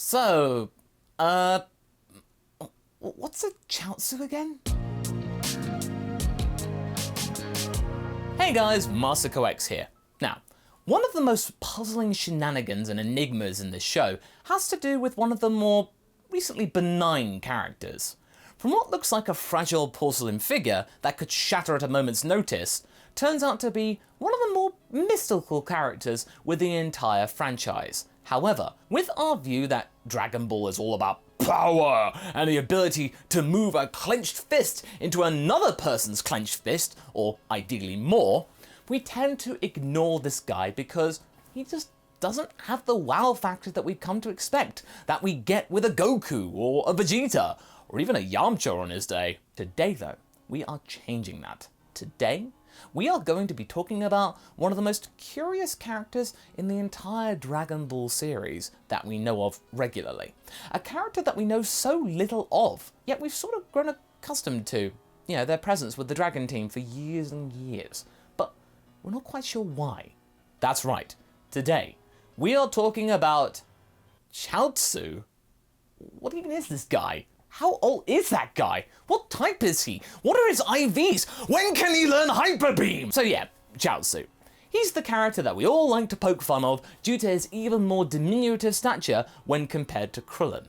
So, what's a chiaotzu again? Hey guys, MasakoX here. Now, one of the most puzzling shenanigans and enigmas in this show has to do with one of the more recently benign characters. From what looks like a fragile porcelain figure that could shatter at a moment's notice, turns out to be one of the more mystical characters within the entire franchise. However, with our view that Dragon Ball is all about power and the ability to move a clenched fist into another person's clenched fist, or ideally more, we tend to ignore this guy because he just doesn't have the wow factor that we've come to expect, that we get with a Goku or a Vegeta, or even a Yamcha on his day. Today though, we are changing that. Today, we are going to be talking about one of the most curious characters in the entire Dragon Ball series that we know of regularly. A character that we know so little of, yet we've sort of grown accustomed to, their presence with the Dragon team for years and years. But we're not quite sure why. That's right, today, we are talking about Chiaotsu. What even is this guy? How old is that guy? What type is he? What are his IVs? When can he learn Hyper Beam? So yeah, Chiaotsu. He's the character that we all like to poke fun of due to his even more diminutive stature when compared to Krillin.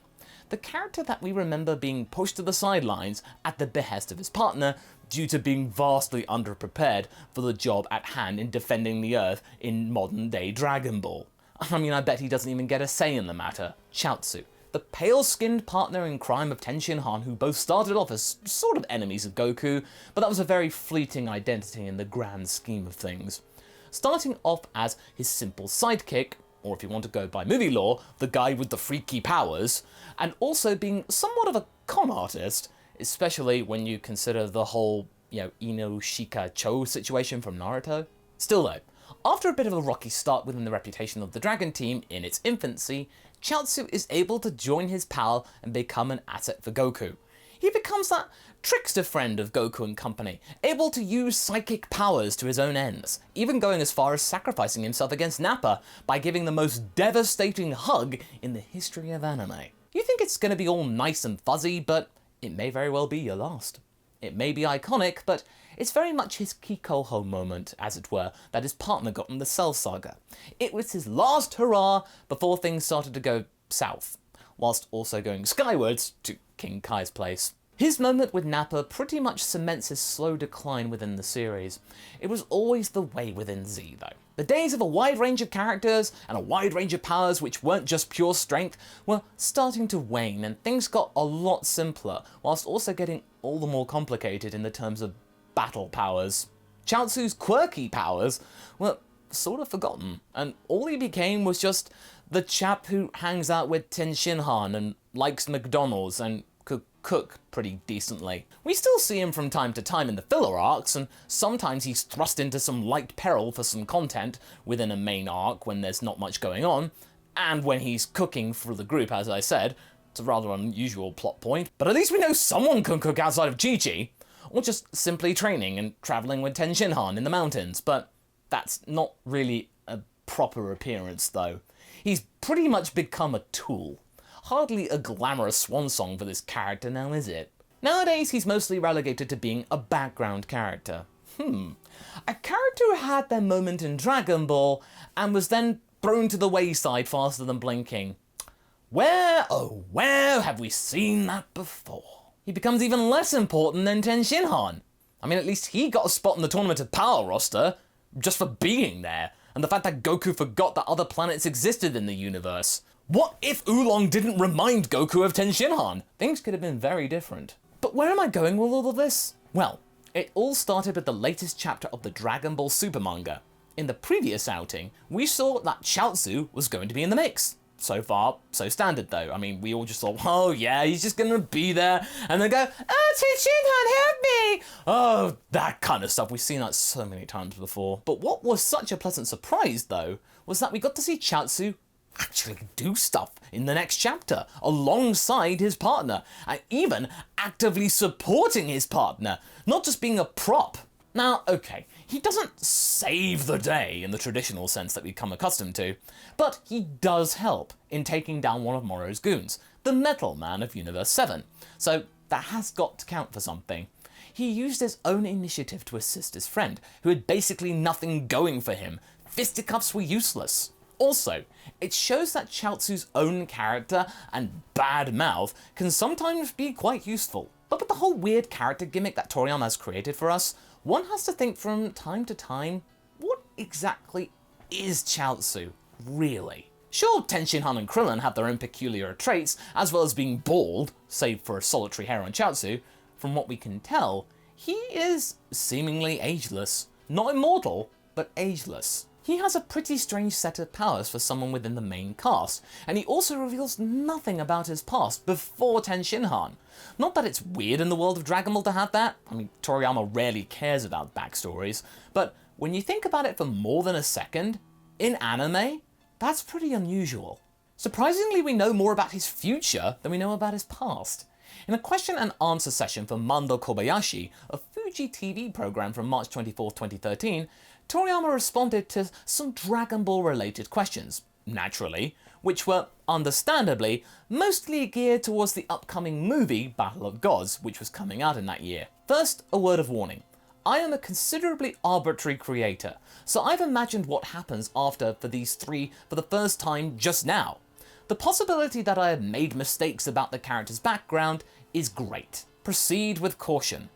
The character that we remember being pushed to the sidelines at the behest of his partner due to being vastly underprepared for the job at hand in defending the Earth in modern day Dragon Ball. I mean, I bet he doesn't even get a say in the matter. Chiaotsu, the pale-skinned partner in crime of Tenshinhan, who both started off as sort of enemies of Goku, but that was a very fleeting identity in the grand scheme of things. Starting off as his simple sidekick, or if you want to go by movie lore, the guy with the freaky powers, and also being somewhat of a con artist, especially when you consider the whole, Inoshika Cho situation from Naruto. Still though, after a bit of a rocky start within the reputation of the Dragon team in its infancy, Chiaotsu is able to join his pal and become an asset for Goku. He becomes that trickster friend of Goku and company, able to use psychic powers to his own ends, even going as far as sacrificing himself against Nappa by giving the most devastating hug in the history of anime. You think it's going to be all nice and fuzzy, but it may very well be your last. It may be iconic, but it's very much his Kikoho moment, as it were, that his partner got in the Cell Saga. It was his last hurrah before things started to go south, whilst also going skywards to King Kai's place. His moment with Nappa pretty much cements his slow decline within the series. It was always the way within Z though. The days of a wide range of characters and a wide range of powers which weren't just pure strength were starting to wane, and things got a lot simpler, whilst also getting all the more complicated in the terms of battle powers. Chiaotsu's quirky powers were sort of forgotten, and all he became was just the chap who hangs out with Tenshinhan and likes McDonald's and could cook pretty decently. We still see him from time to time in the filler arcs, and sometimes he's thrust into some light peril for some content within a main arc when there's not much going on, and when he's cooking for the group, as I said. It's a rather unusual plot point, but at least we know someone can cook outside of Chi-Chi, or just simply training and travelling with Tenshinhan in the mountains, but that's not really a proper appearance though. He's pretty much become a tool. Hardly a glamorous swan song for this character now, is it? Nowadays he's mostly relegated to being a background character. A character who had their moment in Dragon Ball and was then thrown to the wayside faster than blinking. Where, oh where have we seen that before? He becomes even less important than Tenshinhan. I mean, at least he got a spot in the Tournament of Power roster, just for being there, and the fact that Goku forgot that other planets existed in the universe. What if Oolong didn't remind Goku of Tenshinhan? Things could have been very different. But where am I going with all of this? Well, it all started with the latest chapter of the Dragon Ball Super manga. In the previous outing, we saw that Chiaotsu was going to be in the mix. So far, so standard though. I mean, we all just thought, oh yeah, he's just gonna be there, and then go, oh, Tenshinhan, help me! Oh, that kind of stuff. We've seen that so many times before. But what was such a pleasant surprise though, was that we got to see Chiaotsu actually do stuff in the next chapter, alongside his partner, and even actively supporting his partner, not just being a prop. Now, okay, He doesn't save the day in the traditional sense that we've come accustomed to, but he does help in taking down one of Moro's goons, the Metal Man of Universe 7, so that has got to count for something. He used his own initiative to assist his friend, who had basically nothing going for him. Fisticuffs were useless. Also, it shows that Chiaotsu's own character and bad mouth can sometimes be quite useful. But with the whole weird character gimmick that Toriyama has created for us, one has to think from time to time, what exactly is Chiaotsu, really? Sure, Tenshinhan and Krillin have their own peculiar traits, as well as being bald, save for a solitary hair on Chiaotsu. From what we can tell, he is seemingly ageless. Not immortal, but ageless. He has a pretty strange set of powers for someone within the main cast, and he also reveals nothing about his past before Tenshinhan. Not that it's weird in the world of Dragon Ball to have that, I mean, Toriyama rarely cares about backstories, but when you think about it for more than a second, in anime, that's pretty unusual. Surprisingly, we know more about his future than we know about his past. In a question and answer session for Mando Kobayashi, a Fuji TV program from March 24, 2013, Toriyama responded to some Dragon Ball related questions, naturally, which were, understandably, mostly geared towards the upcoming movie Battle of Gods, which was coming out in that year. First, a word of warning. I am a considerably arbitrary creator, so I've imagined what happens after for these three for the first time just now. The possibility that I have made mistakes about the character's background is great. Proceed with caution.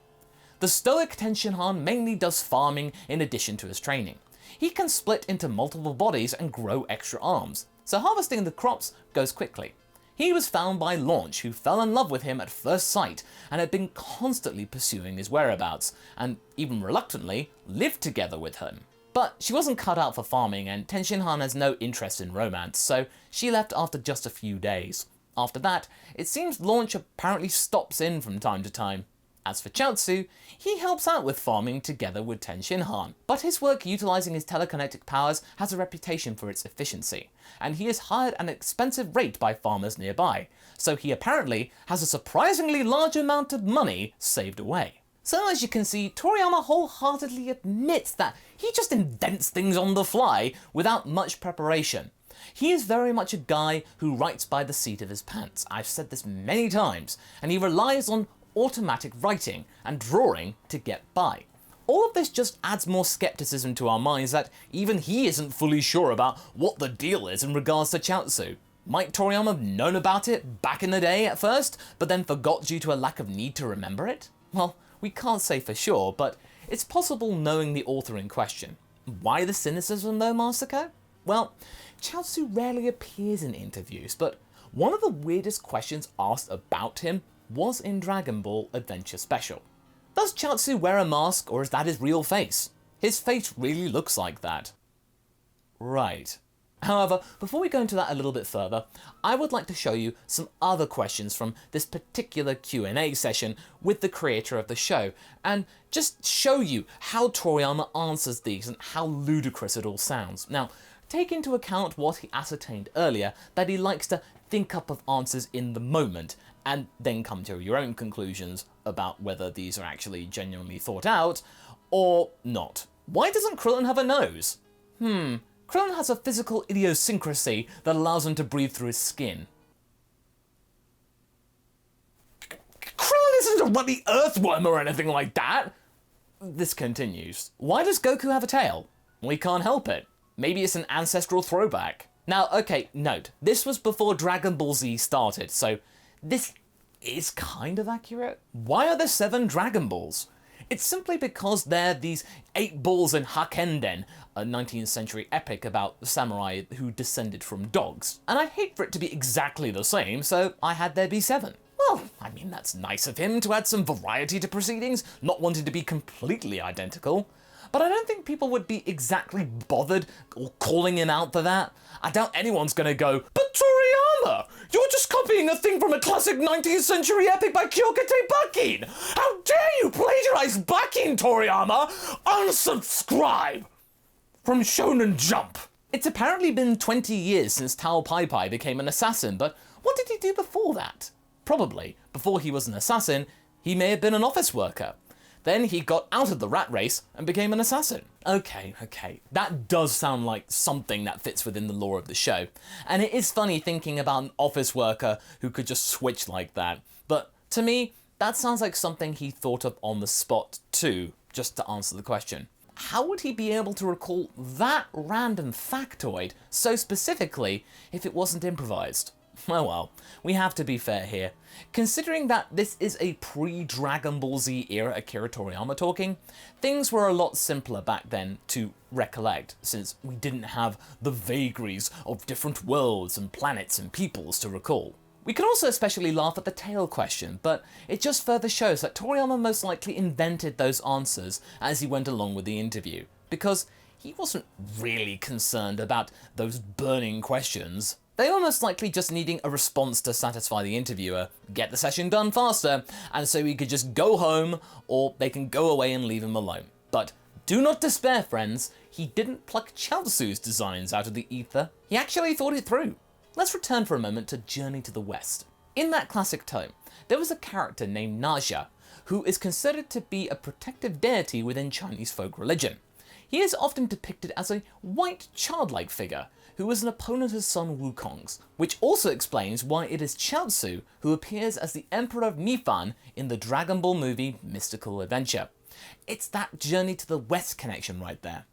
The stoic Tenshinhan mainly does farming in addition to his training. He can split into multiple bodies and grow extra arms, so harvesting the crops goes quickly. He was found by Launch, who fell in love with him at first sight and had been constantly pursuing his whereabouts, and even reluctantly lived together with him. But she wasn't cut out for farming, and Tenshinhan has no interest in romance, so she left after just a few days. After that, it seems Launch apparently stops in from time to time. As for Chiaotsu, he helps out with farming together with Tenshinhan, but his work utilising his telekinetic powers has a reputation for its efficiency, and he is hired at an expensive rate by farmers nearby, so he apparently has a surprisingly large amount of money saved away. So as you can see, Toriyama wholeheartedly admits that he just invents things on the fly without much preparation. He is very much a guy who writes by the seat of his pants. I've said this many times, and he relies on automatic writing and drawing to get by. All of this just adds more skepticism to our minds that even he isn't fully sure about what the deal is in regards to Chiaotsu. Might Toriyama have known about it back in the day at first, but then forgot due to a lack of need to remember it? Well, we can't say for sure, but it's possible knowing the author in question. Why the cynicism though, Masako? Well, Chiaotsu rarely appears in interviews, but one of the weirdest questions asked about him was in Dragon Ball Adventure Special. Does Chiaotsu wear a mask, or is that his real face? His face really looks like that. Right. However, before we go into that a little bit further, I would like to show you some other questions from this particular Q&A session with the creator of the show, and just show you how Toriyama answers these and how ludicrous it all sounds. Now, take into account what he ascertained earlier, that he likes to think up of answers in the moment, and then come to your own conclusions about whether these are actually genuinely thought out, or not. Why doesn't Krillin have a nose? Krillin has a physical idiosyncrasy that allows him to breathe through his skin. Krillin isn't a bloody earthworm or anything like that! This continues. Why does Goku have a tail? We can't help it. Maybe it's an ancestral throwback. Now, okay, note, this was before Dragon Ball Z started, so this is kind of accurate. Why are there 7 Dragon Balls? It's simply because they're these 8 balls in Hakenden, a 19th century epic about samurai who descended from dogs. And I'd hate for it to be exactly the same, so I had there be 7. Well, I mean, that's nice of him to add some variety to proceedings, not wanting to be completely identical. But I don't think people would be exactly bothered or calling him out for that. I doubt anyone's gonna go, "But Toriyama, you're just copying a thing from a classic 19th century epic by Kyokete Bucking! How dare you plagiarize Bucking, Toriyama! Unsubscribe from Shonen Jump!" It's apparently been 20 years since Tao Pai Pai became an assassin, but what did he do before that? Probably, before he was an assassin, he may have been an office worker. Then he got out of the rat race and became an assassin. Okay, that does sound like something that fits within the lore of the show. And it is funny thinking about an office worker who could just switch like that. But to me, that sounds like something he thought of on the spot too, just to answer the question. How would he be able to recall that random factoid so specifically if it wasn't improvised? Well, we have to be fair here. Considering that this is a pre-Dragon Ball Z era Akira Toriyama talking, things were a lot simpler back then to recollect, since we didn't have the vagaries of different worlds and planets and peoples to recall. We can also especially laugh at the tail question, but it just further shows that Toriyama most likely invented those answers as he went along with the interview, because he wasn't really concerned about those burning questions. They were most likely just needing a response to satisfy the interviewer, get the session done faster, and so he could just go home, or they can go away and leave him alone. But do not despair, friends, he didn't pluck Chiaotsu's designs out of the ether. He actually thought it through. Let's return for a moment to Journey to the West. In that classic tome, there was a character named Naja, who is considered to be a protective deity within Chinese folk religion. He is often depicted as a white childlike figure, who was an opponent of Sun Wukong's, which also explains why it is Chiaotsu who appears as the Emperor of Mifan in the Dragon Ball movie Mystical Adventure. It's that Journey to the West connection right there.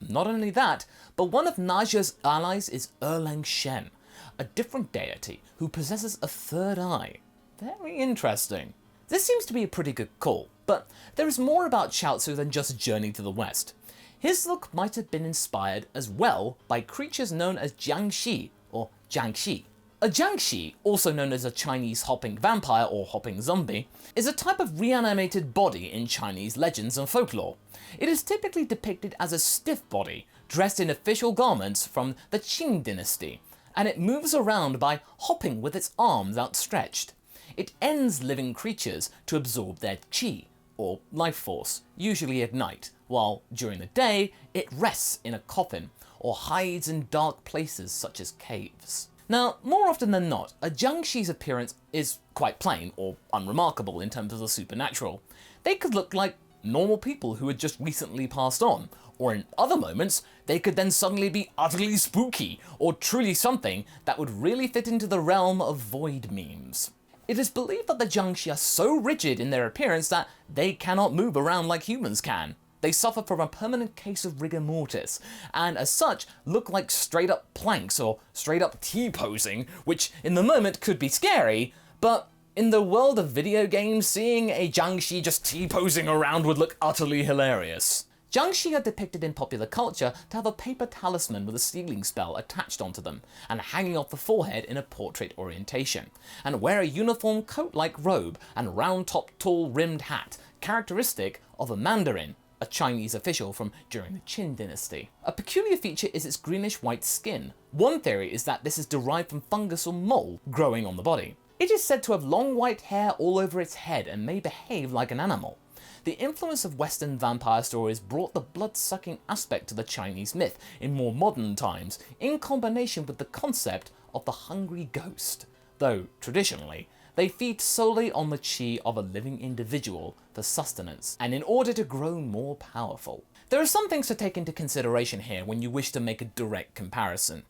Not only that, but one of Naja's allies is Erlang Shen, a different deity who possesses a third eye. Very interesting. This seems to be a pretty good call, but there is more about Chiaotsu than just Journey to the West. His look might have been inspired as well by creatures known as Jiangxi or Jiangxi. A Jiangxi, also known as a Chinese hopping vampire or hopping zombie, is a type of reanimated body in Chinese legends and folklore. It is typically depicted as a stiff body, dressed in official garments from the Qing dynasty, and it moves around by hopping with its arms outstretched. It ends living creatures to absorb their qi, or life force, usually at night, while during the day it rests in a coffin or hides in dark places such as caves. Now, more often than not, a Jiangxi's appearance is quite plain or unremarkable in terms of the supernatural. They could look like normal people who had just recently passed on, or in other moments, they could then suddenly be utterly spooky or truly something that would really fit into the realm of void memes. It is believed that the Jiangxi are so rigid in their appearance that they cannot move around like humans can. They suffer from a permanent case of rigor mortis, and as such look like straight up planks or straight up T-posing, which in the moment could be scary, but in the world of video games, seeing a Jiangxi just T-posing around would look utterly hilarious. Jiangxi are depicted in popular culture to have a paper talisman with a stealing spell attached onto them, and hanging off the forehead in a portrait orientation, and wear a uniform coat-like robe and round-topped tall rimmed hat, characteristic of a mandarin, a Chinese official from during the Qin dynasty. A peculiar feature is its greenish-white skin. One theory is that this is derived from fungus or mold growing on the body. It is said to have long white hair all over its head and may behave like an animal. The influence of Western vampire stories brought the blood-sucking aspect to the Chinese myth in more modern times, in combination with the concept of the hungry ghost, though, traditionally, they feed solely on the qi of a living individual for sustenance, and in order to grow more powerful. There are some things to take into consideration here when you wish to make a direct comparison.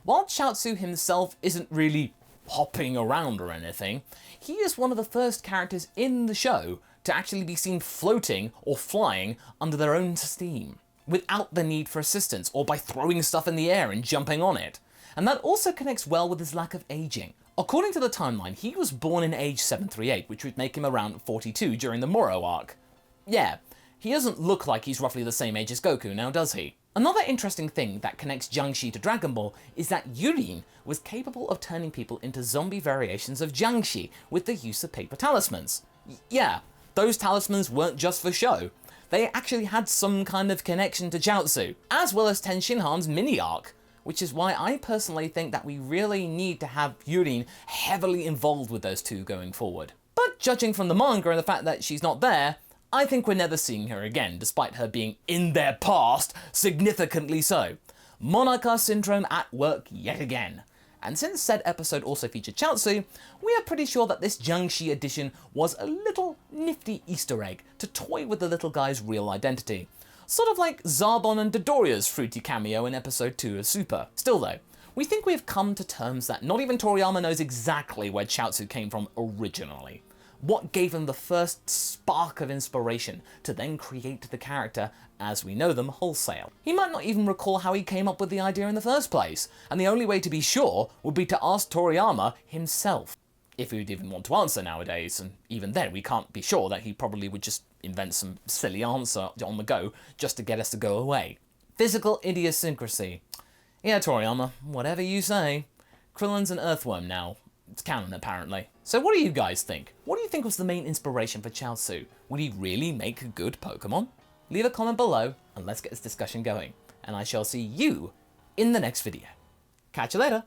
While Chiaotsu himself isn't really hopping around or anything, he is one of the first characters in the show to actually be seen floating or flying under their own steam, without the need for assistance or by throwing stuff in the air and jumping on it. And that also connects well with his lack of aging. According to the timeline, he was born in age 738, which would make him around 42 during the Moro arc. Yeah, he doesn't look like he's roughly the same age as Goku now, does he? Another interesting thing that connects Jiangxi to Dragon Ball is that Yurin was capable of turning people into zombie variations of Jiangxi with the use of paper talismans. Yeah, those talismans weren't just for show. They actually had some kind of connection to Chiaotsu, as well as Tenshinhan's mini-arc, which is why I personally think that we really need to have Yurin heavily involved with those two going forward. But judging from the manga and the fact that she's not there, I think we're never seeing her again, despite her being in their past, significantly so. Monarcha syndrome at work yet again. And since said episode also featured Chiaotsu, we are pretty sure that this Jiangxi edition was a little nifty Easter egg to toy with the little guy's real identity. Sort of like Zarbon and Dodoria's fruity cameo in episode 2 of Super. Still though, we think we have come to terms that not even Toriyama knows exactly where Chiaotsu came from originally. What gave him the first spark of inspiration to then create the character as we know them wholesale. He might not even recall how he came up with the idea in the first place, and the only way to be sure would be to ask Toriyama himself. If he would even want to answer nowadays, and even then we can't be sure that he probably would just invent some silly answer on the go just to get us to go away. Physical idiosyncrasy. Yeah, Toriyama, whatever you say. Krillin's an earthworm now. It's canon, apparently. So what do you guys think? What do you think was the main inspiration for Chiaotsu? Would he really make a good Pokemon? Leave a comment below and let's get this discussion going. And I shall see you in the next video. Catch you later.